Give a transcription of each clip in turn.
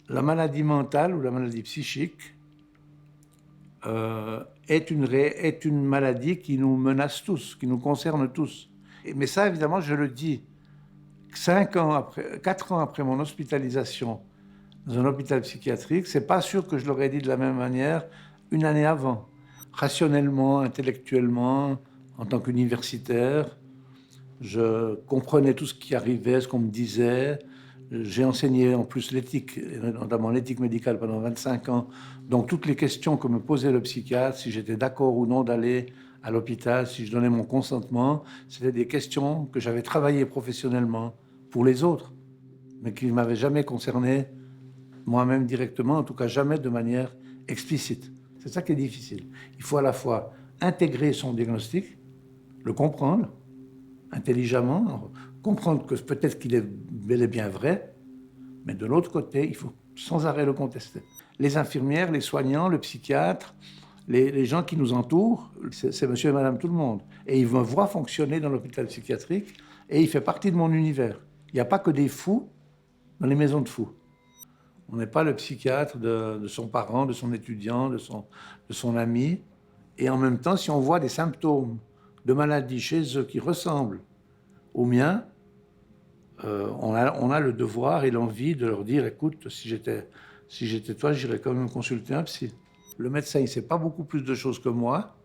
La maladie mentale ou la maladie psychique est une maladie qui nous menace tous, qui nous concerne tous. Mais ça, évidemment, je le dis 4 ans après mon hospitalisation dans un hôpital psychiatrique, c'est pas sûr que je l'aurais dit de la même manière une année avant. Rationnellement, intellectuellement, en tant qu'universitaire, je comprenais tout ce qui arrivait, ce qu'on me disait. J'ai enseigné en plus l'éthique, notamment l'éthique médicale pendant 25 ans. Donc toutes les questions que me posait le psychiatre, si j'étais d'accord ou non d'aller à l'hôpital, si je donnais mon consentement, c'était des questions que j'avais travaillées professionnellement pour les autres, mais qui ne m'avaient jamais concerné moi-même directement, en tout cas jamais de manière explicite. C'est ça qui est difficile. Il faut à la fois intégrer son diagnostic, le comprendre intelligemment, comprendre que peut-être qu'il est bel et bien vrai, mais de l'autre côté, il faut sans arrêt le contester. Les infirmières, les soignants, le psychiatre, les gens qui nous entourent, c'est monsieur et madame tout le monde. Et ils me voient fonctionner dans l'hôpital psychiatrique et il fait partie de mon univers. Il n'y a pas que des fous dans les maisons de fous. On n'est pas le psychiatre de son parent, de son étudiant, de son ami. Et en même temps, si on voit des symptômes de maladie chez eux qui ressemblent aux miens, on a le devoir et l'envie de leur dire, écoute, si j'étais toi, j'irais quand même consulter un psy. Le médecin, il ne sait pas beaucoup plus de choses que moi.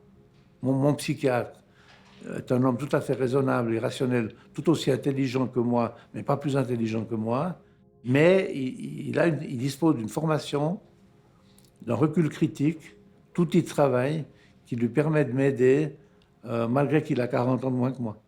Mon psychiatre est un homme tout à fait raisonnable et rationnel, tout aussi intelligent que moi, mais pas plus intelligent que moi. Mais il dispose d'une formation, d'un recul critique, tout outil de travail qui lui permet de m'aider, malgré qu'il a 40 ans de moins que moi.